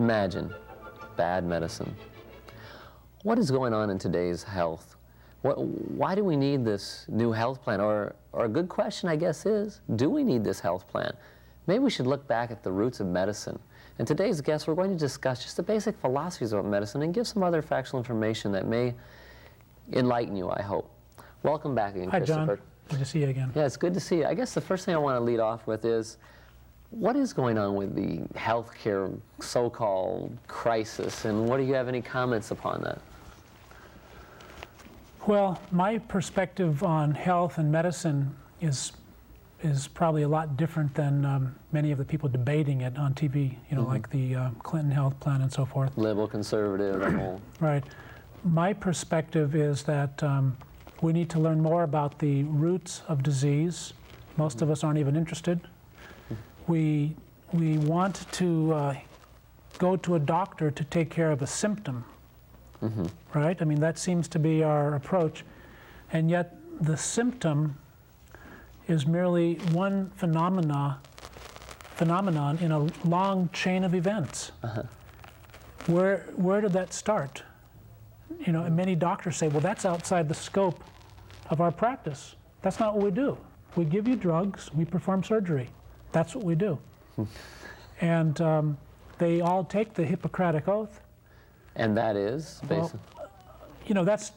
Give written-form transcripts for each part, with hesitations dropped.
Imagine bad medicine. What is going on in today's health? Why do we need this new health plan? Or a good question, I guess, is, do we need this health plan? Maybe we should look back at the roots of medicine. And today's guest, we're going to discuss just the basic philosophies of medicine and give some other factual information that may enlighten you, I hope. Welcome back again, Christopher. Hi, John. Good to see you again. Yeah, it's good to see you. I guess the first thing I want to lead off with is, what is going on with the healthcare so-called crisis, and what do you have any comments upon that? Well, my perspective on health and medicine is probably a lot different than many of the people debating it on TV, you know, like the Clinton health plan and so forth. Liberal, conservative, the whole. Right. My perspective is that we need to learn more about the roots of disease. Most of us aren't even interested. We want to go to a doctor to take care of a symptom, right? I mean, that seems to be our approach. And yet the symptom is merely one phenomenon in a long chain of events. Where did that start? You know, and many doctors say, well, that's outside the scope of our practice. That's not what we do. We give you drugs, we perform surgery. That's what we do. And they all take the Hippocratic Oath. And that is, basically? Well, you know, that's,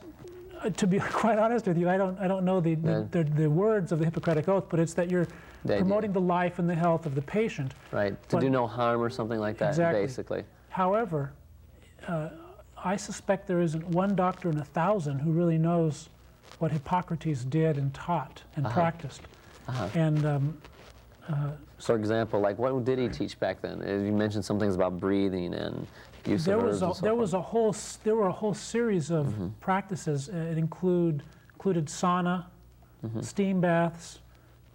to be quite honest with you, I don't know the words of the Hippocratic Oath, but it's that you're promoting the life and the health of the patient. Right, to do no harm or something like that, basically. However, I suspect there isn't one doctor in 1,000 who really knows what Hippocrates did and taught and practiced. And for example, like what did he teach back then? You mentioned some things about breathing and use of herbs and so forth. There were a whole series of practices. It included sauna, steam baths,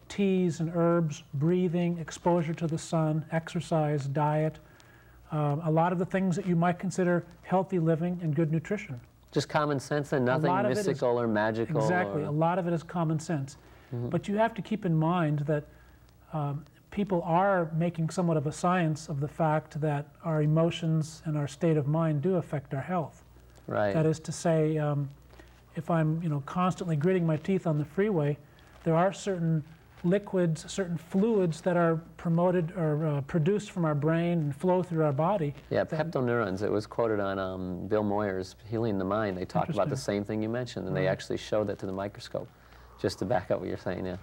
teas and herbs, breathing, exposure to the sun, exercise, diet, a lot of the things that you might consider healthy living and good nutrition. Just common sense and nothing mystical or magical? Exactly. A lot of it is common sense. But you have to keep in mind that people are making somewhat of a science of the fact that our emotions and our state of mind do affect our health. Right. That is to say, if I'm constantly gritting my teeth on the freeway, there are certain liquids, certain fluids that are promoted or produced from our brain and flow through our body. Yeah, peptoneurons. It was quoted on Bill Moyer's Healing the Mind. They talked about the same thing you mentioned, and they actually showed that to the microscope, just to back up what you're saying, yeah.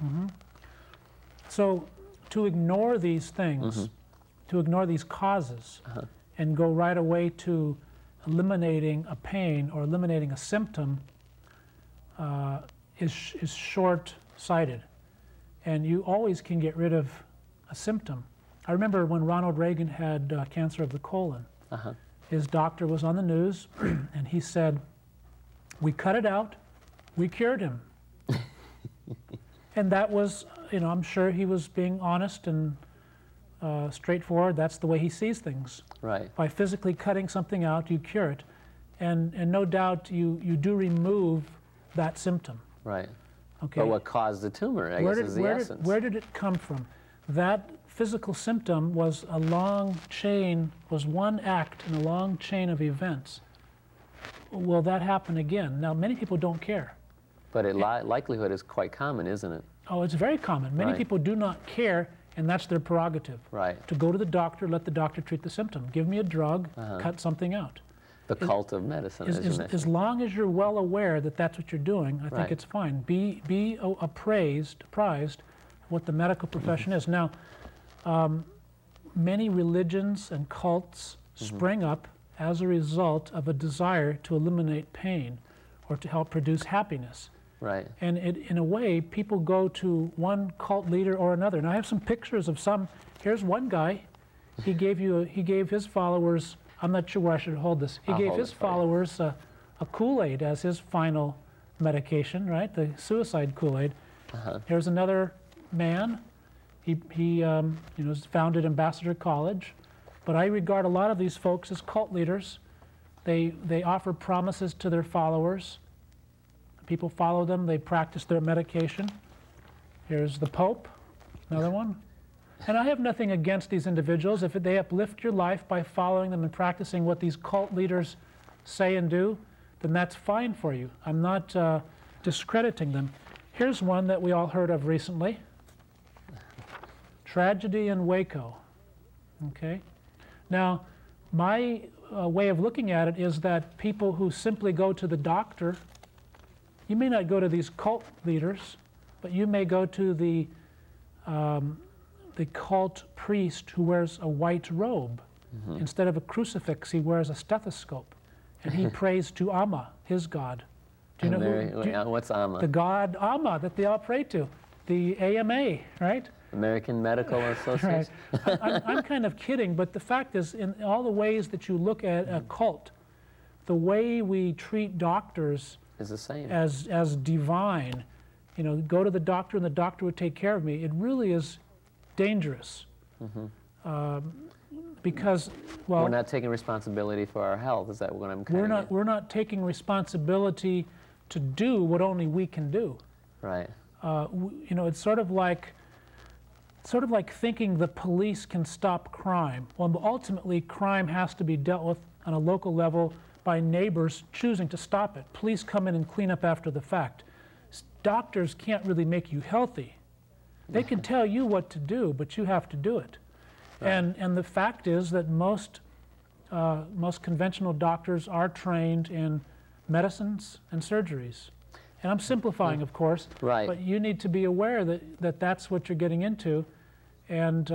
So to ignore these things, to ignore these causes, and go right away to eliminating a pain or eliminating a symptom is short-sighted. And you always can get rid of a symptom. I remember when Ronald Reagan had cancer of the colon. His doctor was on the news, and he said, "We cut it out, we cured him." And that was, I'm sure he was being honest and straightforward. That's the way he sees things. Right. By physically cutting something out, you cure it. And no doubt you do remove that symptom. Right. Okay. But what caused the tumor, I guess, is the essence. Where did it come from? That physical symptom was a long chain, was one act in a long chain of events. Will that happen again? Now, many people don't care. But likelihood is quite common, isn't it? Oh, it's very common. Many people do not care, and that's their prerogative. Right. To go to the doctor, let the doctor treat the symptom. Give me a drug, cut something out. The cult of medicine, as you mentioned. As long as you're well aware that that's what you're doing, I think it's fine. Be apprised of what the medical profession is. Now, many religions and cults spring up as a result of a desire to eliminate pain or to help produce happiness. Right. And in a way, people go to one cult leader or another. And I have some pictures of some. Here's one guy. He gave his followers. I'm not sure where I should hold this. He gave his followers a Kool-Aid as his final medication, right? The suicide Kool-Aid. Here's another man. He founded Ambassador College. But I regard a lot of these folks as cult leaders. They offer promises to their followers. People follow them. They practice their medication. Here's the Pope, another one. And I have nothing against these individuals. If they uplift your life by following them and practicing what these cult leaders say and do, then that's fine for you. I'm not discrediting them. Here's one that we all heard of recently. Tragedy in Waco. Okay? Now, my way of looking at it is that people who simply go to the doctor, you may not go to these cult leaders, but you may go to the cult priest who wears a white robe. Mm-hmm. Instead of a crucifix, he wears a stethoscope, and he prays to Amma, his god. Do you know what's Amma? The god Amma that they all pray to, the AMA, right? American Medical Association. Right. I'm kind of kidding, but the fact is, in all the ways that you look at a cult, the way we treat doctors is the same as divine. You know, go to the doctor and the doctor would take care of me. It really is dangerous. Mm-hmm. Because, well, we're not taking responsibility for our health. Is that what I'm kind of? We're not taking responsibility to do what only we can do. Right. You know, it's sort of like thinking the police can stop crime. Well, ultimately, crime has to be dealt with on a local level by neighbors choosing to stop it. Police come in and clean up after the fact. Doctors can't really make you healthy. They can tell you what to do, but you have to do it. Right. And the fact is that most conventional doctors are trained in medicines and surgeries. And I'm simplifying, of course, right. But you need to be aware that that's what you're getting into. And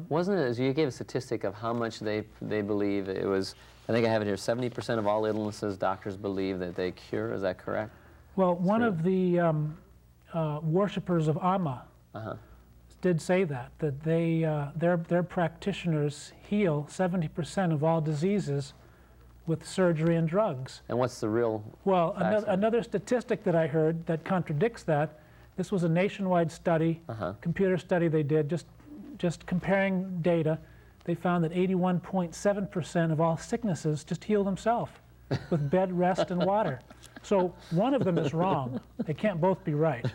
wasn't it, you gave a statistic of how much they believe it was, I think I have it here, 70% of all illnesses doctors believe that they cure, is that correct? Well, one of the worshippers of Amma did say that they, their practitioners heal 70% of all diseases with surgery and drugs. And what's the real? Well, another statistic that I heard that contradicts that, this was a nationwide study, computer study they did, just comparing data. They found that 81.7% of all sicknesses just heal themselves with bed rest and water. So one of them is wrong. They can't both be right.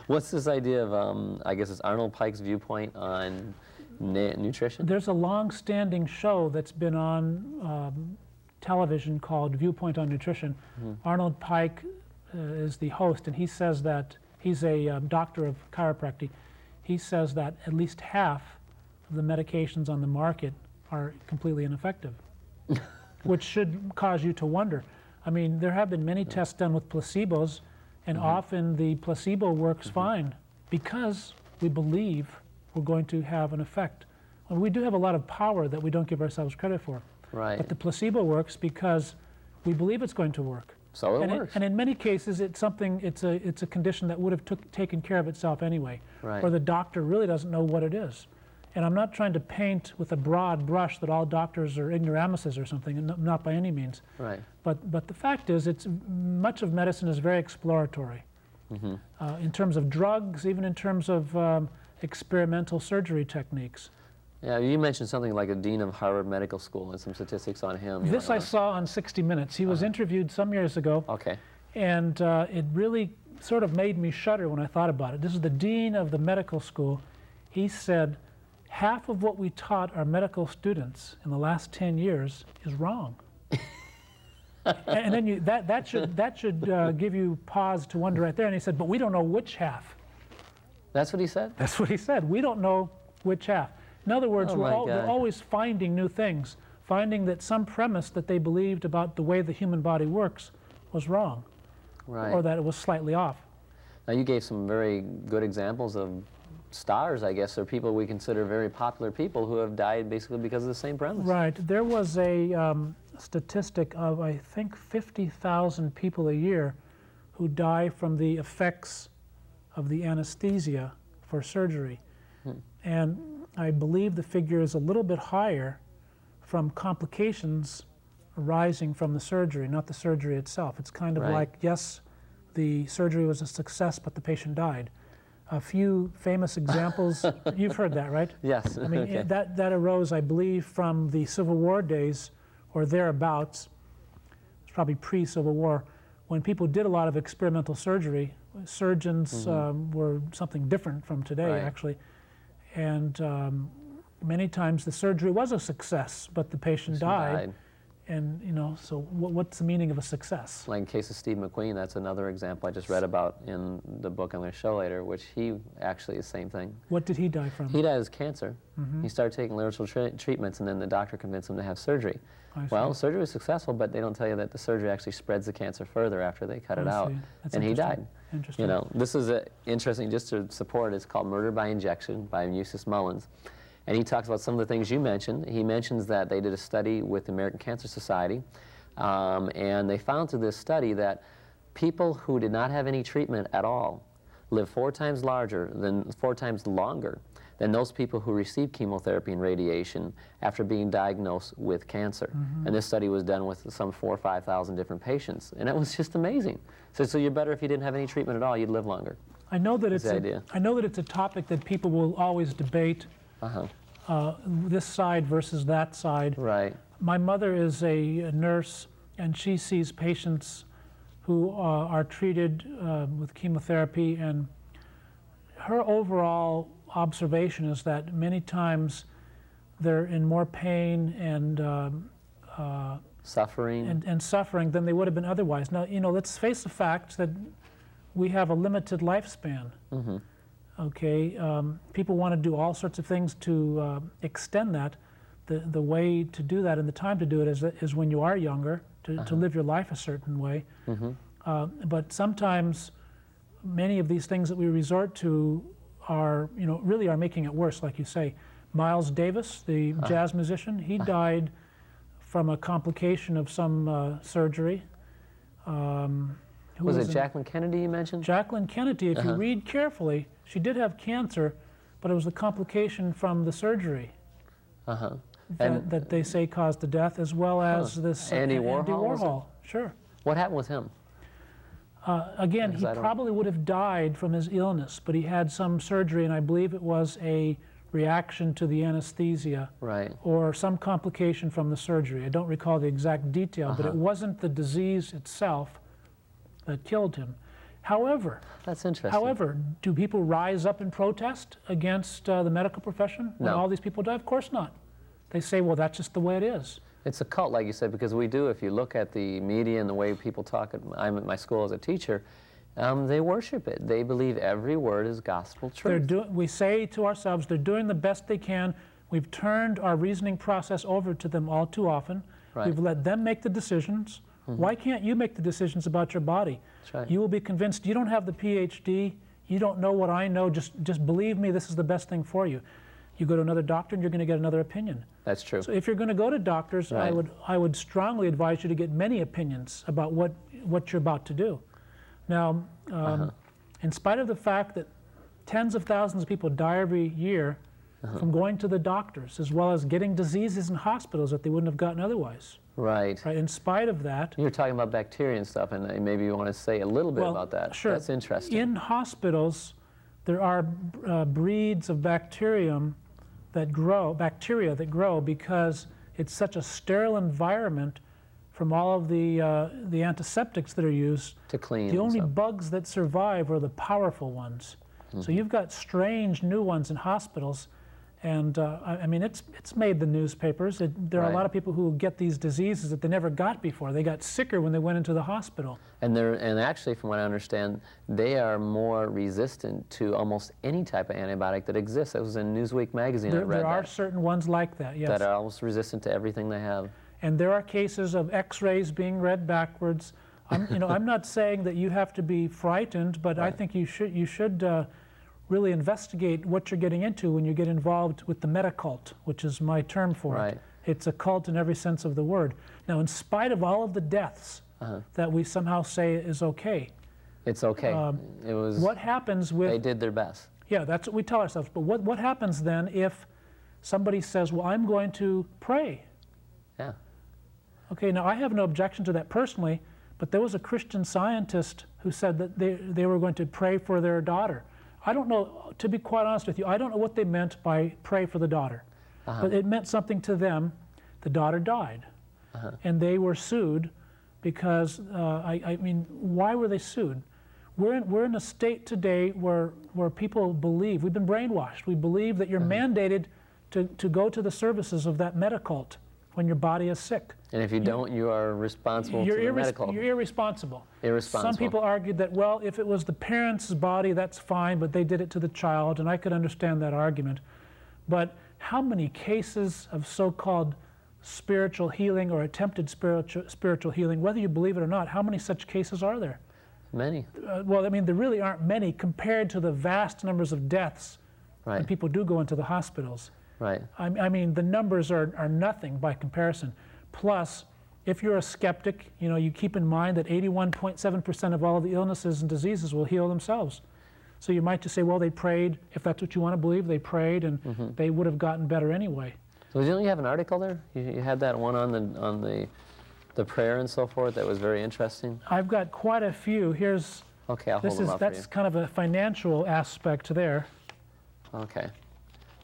What's this idea of, I guess it's Arnold Pike's viewpoint on nutrition? There's a long-standing show that's been on television called Viewpoint on Nutrition. Mm-hmm. Arnold Pike is the host, and he says that he's a doctor of chiropractic. He says that at least half of the medications on the market are completely ineffective, which should cause you to wonder. I mean, there have been many tests done with placebos, and often the placebo works fine because we believe we're going to have an effect. Well, we do have a lot of power that we don't give ourselves credit for. Right. But the placebo works because we believe it's going to work. So it works. And in many cases, it's a condition that would have taken care of itself anyway. Right. Or the doctor really doesn't know what it is. And I'm not trying to paint with a broad brush that all doctors are ignoramuses or something, and not by any means. Right. But the fact is, much of medicine is very exploratory. In terms of drugs, even in terms of experimental surgery techniques. Yeah, you mentioned something like a dean of Harvard Medical School and some statistics on him. This I saw on 60 Minutes. He was interviewed some years ago. Okay. And it really sort of made me shudder when I thought about it. This is the dean of the medical school. He said, half of what we taught our medical students in the last 10 years is wrong. And then that should give you pause to wonder right there. And he said, but we don't know which half. That's what he said? That's what he said. We don't know which half. In other words, we're always finding new things, finding that some premise that they believed about the way the human body works was wrong, or that it was slightly off. Now, you gave some very good examples of stars, I guess, or people we consider very popular people who have died basically because of the same premise. Right. There was a statistic of, I think, 50,000 people a year who die from the effects of the anesthesia for surgery. And I believe the figure is a little bit higher from complications arising from the surgery, not the surgery itself. It's kind of like, yes, the surgery was a success, but the patient died. A few famous examples, you've heard that, right? Yes. I mean, that arose, I believe, from the Civil War days, or thereabouts. It's probably pre-Civil War, when people did a lot of experimental surgery. Surgeons were something different from today, actually. and many times the surgery was a success, but the patient died. And so what's the meaning of a success? Like in the case of Steve McQueen, that's another example I just read about in the book I'm going to show later, which he actually is the same thing. What did he die from? He died of cancer. He started taking lyrical treatments, and then the doctor convinced him to have surgery. Well, surgery was successful, but they don't tell you that the surgery actually spreads the cancer further after they cut it out. And he died. Interesting. This is interesting, just to support, it's called Murder by Injection by Eustace Mullins. And he talks about some of the things you mentioned. He mentions that they did a study with the American Cancer Society, and they found through this study that people who did not have any treatment at all lived 4 times longer than those people who received chemotherapy and radiation after being diagnosed with cancer. And this study was done with some 4,000 or 5,000 different patients, and it was just amazing. So you're better if you didn't have any treatment at all, you'd live longer. I know that it's a topic that people will always debate. This side versus that side. Right. My mother is a nurse, and she sees patients who are treated with chemotherapy, and her overall observation is that many times they're in more pain and suffering and suffering than they would have been otherwise. Now, let's face the fact that we have a limited lifespan. Okay, people want to do all sorts of things to extend that. The way to do that and the time to do it is when you are younger, to live your life a certain way. But sometimes many of these things that we resort to are, really are making it worse, like you say. Miles Davis, the jazz musician, he died from a complication of some surgery. Was it Jacqueline Kennedy you mentioned? Jacqueline Kennedy, if you read carefully, she did have cancer, but it was the complication from the surgery that they say caused the death, as well as this Andy Warhol. Sure. What happened with him? Again, he probably would have died from his illness, but he had some surgery, and I believe it was a reaction to the anesthesia, or some complication from the surgery. I don't recall the exact detail, but it wasn't the disease itself that killed him. However, that's interesting. However, do people rise up and protest against the medical profession when all these people die? Of course not. They say, well, that's just the way it is. It's a cult, like you said, because we do, if you look at the media and the way people talk, I'm at my school as a teacher, they worship it. They believe every word is gospel truth. We say to ourselves, they're doing the best they can. We've turned our reasoning process over to them all too often. We've let them make the decisions. Why can't you make the decisions about your body? That's right. You will be convinced. You don't have the PhD. You don't know what I know. Just believe me, this is the best thing for you. You go to another doctor and you're going to get another opinion. That's true. So if you're going to go to doctors, I would strongly advise you to get many opinions about what you're about to do. Now, in spite of the fact that tens of thousands of people die every year from going to the doctors, as well as getting diseases in hospitals that they wouldn't have gotten otherwise. Right. In spite of that. You're talking about bacteria and stuff, and maybe you want to say a little bit about that. Sure. That's interesting. In hospitals, there are breeds of bacteria that grow because it's such a sterile environment from all of the antiseptics that are used. To clean. The only bugs that survive are the powerful ones. So you've got strange new ones in hospitals. And I mean, it's made the newspapers. There are a lot of people who get these diseases that they never got before. They got sicker when they went into the hospital. And actually, from what I understand, they are more resistant to almost any type of antibiotic that exists. It was in Newsweek magazine. I read there are certain ones like that, yes. That are almost resistant to everything they have. And there are cases of X-rays being read backwards. I'm not saying that you have to be frightened, but I think you should really investigate what you're getting into when you get involved with the metacult, which is my term for it. It's a cult in every sense of the word. Now, in spite of all of the deaths that we somehow say is okay. It's okay. It was. What happens with? They did their best. Yeah, that's what we tell ourselves. But what happens then if somebody says, well, I'm going to pray? Yeah. Okay, now I have no objection to that personally, but there was a Christian scientist who said that they were going to pray for their daughter. I don't know, to be quite honest with you, I don't know what they meant by pray for the daughter. But it meant something to them. The daughter died. And they were sued because, I mean, why were they sued? we're in a state today where people believe, we've been brainwashed. We believe that you're mandated to go to the services of that meta-cult when your body is sick. And if you don't, you are responsible to the medical. You're irresponsible. Irresponsible. Some people argued that, well, if it was the parents' body, that's fine, but they did it to the child, and I could understand that argument. But how many cases of so-called spiritual healing or attempted spiritual healing, whether you believe it or not, how many such cases are there? Many. Well, I mean, there really aren't many compared to the vast numbers of deaths when people do go into the hospitals. Right. I mean, the numbers are nothing by comparison. Plus, if you're a skeptic, you know, you keep in mind that 81.7% of all of the illnesses and diseases will heal themselves. So you might just say, well, they prayed. If that's what you want to believe, they prayed, and they would have gotten better anyway. So didn't you have an article there? You had that one on the prayer and so forth that was very interesting. I've got quite a few. Here's. Okay, I'll hold them up for you. That's kind of a financial aspect there. Okay.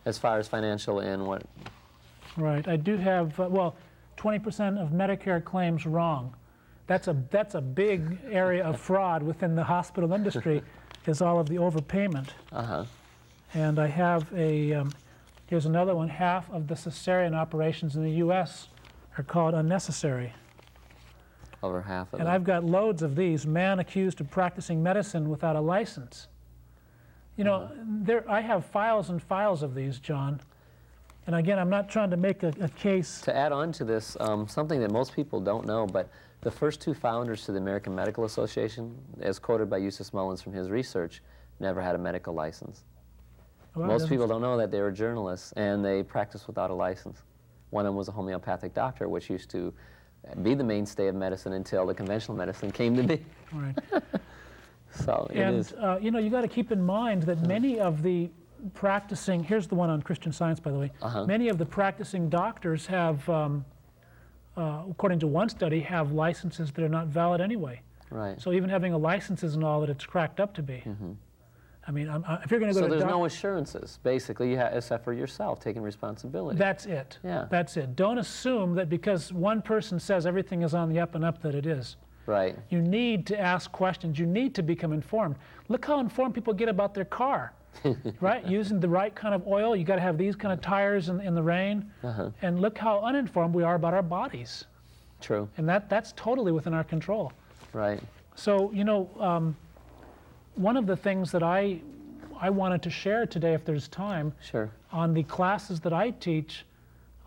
As far as financial and what? Right. I do have, well, 20% of Medicare claims wrong. That's a big area of fraud within the hospital industry, is all of the overpayment. And I have here's another one. Half of the cesarean operations in the U.S. are called unnecessary. Over half of them. And I've got loads of these. Man accused of practicing medicine without a license. You know, I have files and files of these, John. And again, I'm not trying to make a case. To add on to this, something that most people don't know, but the first two founders to the American Medical Association, as quoted by Eustace Mullins from his research, never had a medical license. Well, most people don't know that they were journalists and they practiced without a license. One of them was a homeopathic doctor, which used to be the mainstay of medicine until the conventional medicine came to be. Right. So it is. You know, you got to keep in mind that many of the practicing, here's the one on Christian Science, by the way, many of the practicing doctors have, according to one study, have licenses that are not valid anyway. Right. So even having a license isn't all that it's cracked up to be. I mean, if you're going to go so to there's no assurances, basically, except for yourself taking responsibility. That's it. Yeah. That's it. Don't assume that because one person says everything is on the up and up that it is. Right. You need to ask questions. You need to become informed. Look how informed people get about their car, right? Using the right kind of oil. You got to have these kind of tires in the rain. And look how uninformed we are about our bodies. True. And that's totally within our control. Right. So, you know, one of the things that I wanted to share today, if there's time, on the classes that I teach,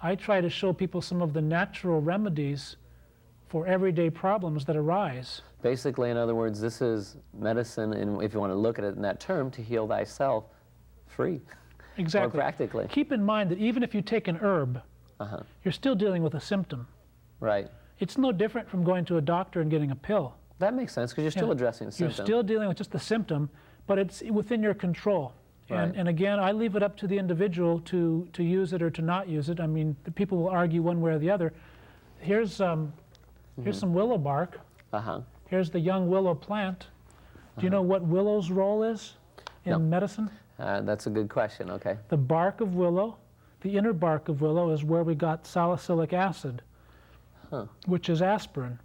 I try to show people some of the natural remedies for everyday problems that arise. Basically, in other words, this is medicine, and if you want to look at it in that term, to heal thyself free. Exactly. Or practically. Keep in mind that even if you take an herb, you're still dealing with a symptom. Right. It's no different from going to a doctor and getting a pill. That makes sense, because you're still addressing the symptom. You're still dealing with just the symptom, but it's within your control. Right. And again, I leave it up to the individual to use it or to not use it. I mean, the people will argue one way or the other. Here's some willow bark. Here's the young willow plant. Do you know what willow's role is in medicine? That's a good question, okay. The bark of willow, the inner bark of willow, is where we got salicylic acid, which is aspirin.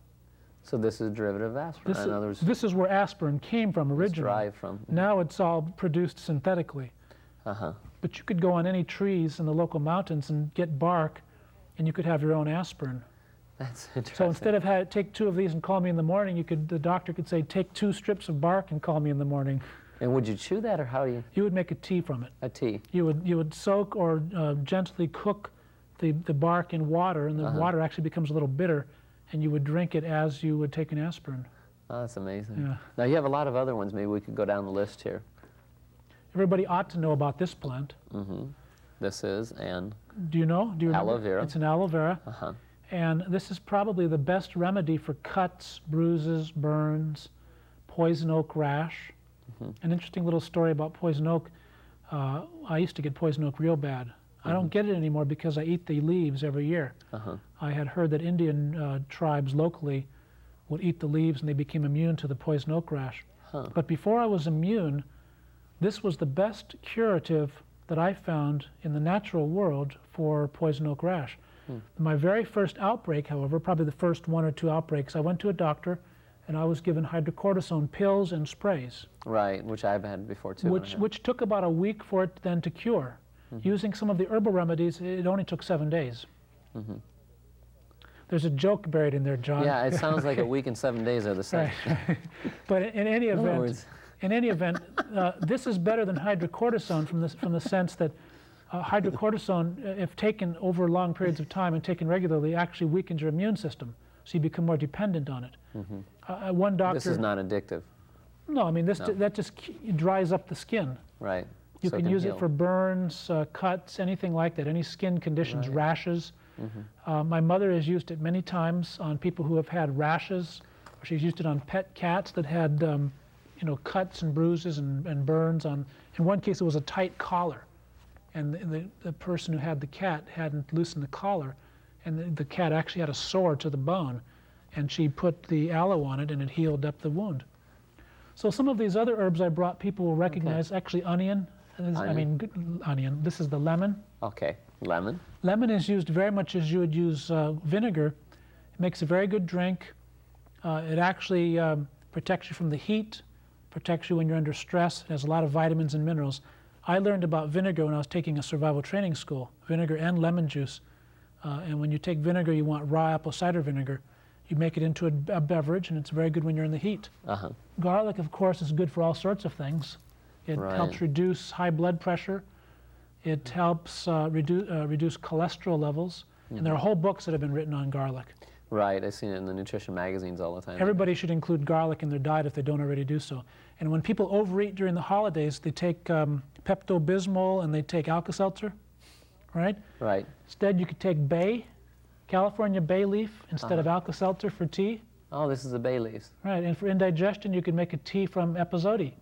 So this is a derivative of aspirin. In other words, this is where aspirin came from originally. It's derived from. Now it's all produced synthetically. But you could go on any trees in the local mountains and get bark, and you could have your own aspirin. That's interesting. So instead of take 2 of these and call me in the morning, the doctor could say, take 2 strips of bark and call me in the morning. And would you chew that, or how do you? You would make a tea from it. A tea. You would soak or gently cook the bark in water, and the water actually becomes a little bitter, and you would drink it as you would take an aspirin. Oh, that's amazing. Yeah. Now you have a lot of other ones. Maybe we could go down the list here. Everybody ought to know about this plant. This is Do you know? Do you remember? Aloe vera. It's an aloe vera. And this is probably the best remedy for cuts, bruises, burns, poison oak rash. An interesting little story about poison oak. I used to get poison oak real bad. I don't get it anymore because I eat the leaves every year. I had heard that Indian tribes locally would eat the leaves and they became immune to the poison oak rash. But before I was immune, this was the best curative that I found in the natural world for poison oak rash. My very first outbreak, however, probably the first 1 or 2 outbreaks, I went to a doctor and I was given hydrocortisone pills and sprays. Right, which I've had before too. Which took about a week for it then to cure. Using some of the herbal remedies, it only took 7 days. There's a joke buried in there, John. Yeah, it sounds like a week and 7 days are the same. Right. But in any event, this is better than hydrocortisone from the sense that hydrocortisone, if taken over long periods of time and taken regularly, actually weakens your immune system, so you become more dependent on it. One doctor. This is not addictive. No, I mean that just dries up the skin. Right. You So can it use heal. it for burns, cuts, anything like that, any skin conditions, Right. rashes. My mother has used it many times on people who have had rashes. She's used it on pet cats that had cuts and bruises and burns. In one case, it was a tight collar, and the person who had the cat hadn't loosened the collar, and the cat actually had a sore to the bone, and she put the aloe on it, and it healed up the wound. So some of these other herbs I brought, people will recognize. Actually, onion. Onion. This is the lemon. Okay, lemon. Lemon is used very much as you would use vinegar. It makes a very good drink. It actually protects you from the heat, protects you when you're under stress. It has a lot of vitamins and minerals. I learned about vinegar when I was taking a survival training school, vinegar and lemon juice. And when you take vinegar, you want raw apple cider vinegar. You make it into a beverage, and it's very good when you're in the heat. Garlic, of course, is good for all sorts of things. It helps reduce high blood pressure. It helps reduce cholesterol levels. And there are whole books that have been written on garlic. Right, I've seen it in the nutrition magazines all the time. Everybody should include garlic in their diet if they don't already do so. And when people overeat during the holidays, they take Pepto-Bismol and they take Alka-Seltzer, right? Right. Instead, you could take California bay leaf instead of Alka-Seltzer for tea. Oh, this is the bay leaves. Right, and for indigestion, you could make a tea from Epizodi.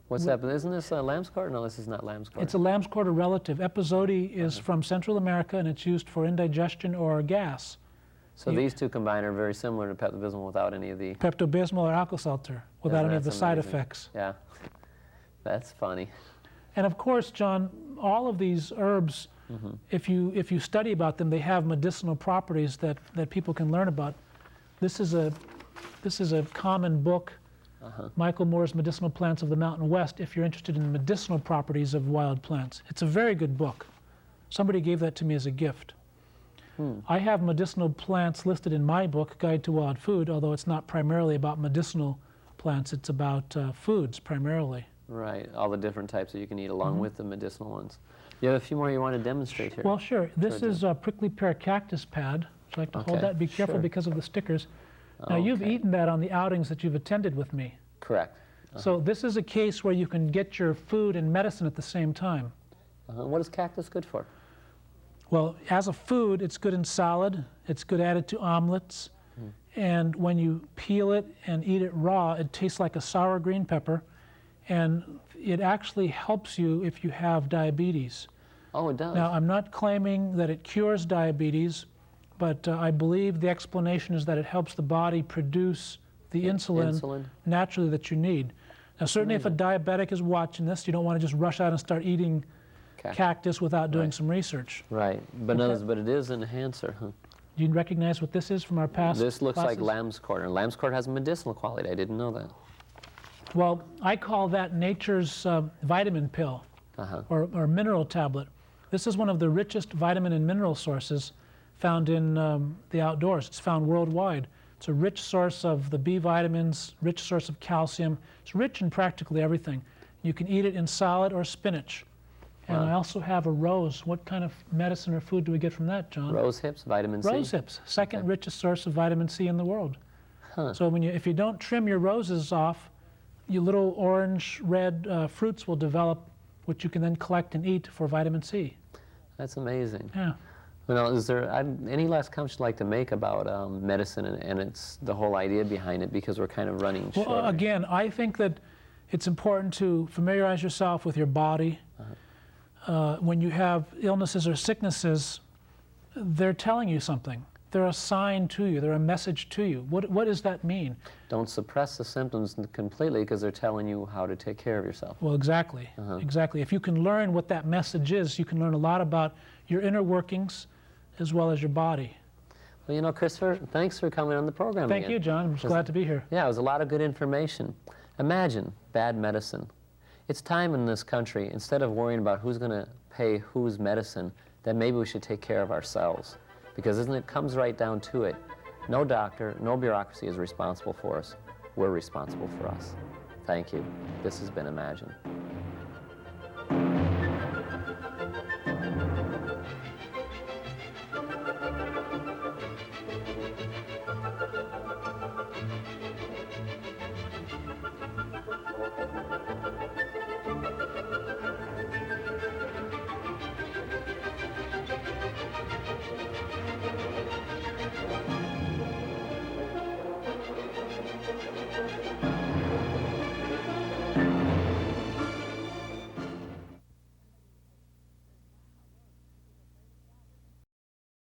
What's that? Isn't this lamb's quarter? No, this is not lamb's quarter. It's a lamb's quarter relative. Epizodi is from Central America, and it's used for indigestion or gas. So these two combined are very similar to Pepto-Bismol without any of the... Pepto-Bismol or Alka-Seltzer, without any of the side effects. Yeah, that's funny. And of course, John, all of these herbs, if you study about them, they have medicinal properties that people can learn about. This is a common book, Michael Moore's Medicinal Plants of the Mountain West, if you're interested in the medicinal properties of wild plants. It's a very good book. Somebody gave that to me as a gift. I have medicinal plants listed in my book, Guide to Wild Food, although it's not primarily about medicinal plants, it's about foods primarily. Right, all the different types that you can eat along with the medicinal ones. You have a few more you want to demonstrate here? Well, sure. This is a prickly pear cactus pad. Would you like to hold that? Be careful because of the stickers. Now, you've eaten that on the outings that you've attended with me. Correct. So this is a case where you can get your food and medicine at the same time. What is cactus good for? Well, as a food, it's good in salad. It's good added to omelets. And when you peel it and eat it raw, it tastes like a sour green pepper. And it actually helps you if you have diabetes. Oh, it does? Now, I'm not claiming that it cures diabetes, but I believe the explanation is that it helps the body produce the insulin naturally that you need. Now, certainly if a diabetic is watching this, you don't want to just rush out and start eating cactus without doing some research. Right, but it is an enhancer, huh? Do you recognize what this is from our past This looks classes? like lamb's quarter. Lamb's quarter has a medicinal quality. I didn't know that. Well, I call that nature's vitamin pill or mineral tablet. This is one of the richest vitamin and mineral sources found in the outdoors. It's found worldwide. It's a rich source of the B vitamins, rich source of calcium. It's rich in practically everything. You can eat it in salad or spinach. And I also have a rose. What kind of medicine or food do we get from that, John? Rose hips, vitamin C. Rose hips, second richest source of vitamin C in the world. So if you don't trim your roses off, your little orange, red fruits will develop, which you can then collect and eat for vitamin C. That's amazing. Yeah. Well, is there any last comments you'd like to make about medicine and it's the whole idea behind it, because we're kind of running short? Well, again, I think that it's important to familiarize yourself with your body. When you have illnesses or sicknesses, they're telling you something. They're a sign to you. They're a message to you. What does that mean? Don't suppress the symptoms completely, because they're telling you how to take care of yourself. Well, exactly. Exactly. If you can learn what that message is, you can learn a lot about your inner workings as well as your body. Well, you know, Christopher, thanks for coming on the program Thank again. you, John. I'm just glad to be here. Yeah, it was a lot of good information. Imagine bad medicine. It's time in this country, instead of worrying about who's going to pay whose medicine, that maybe we should take care of ourselves. Because it comes right down to it. No doctor, no bureaucracy is responsible for us. We're responsible for us. Thank you. This has been Imagine.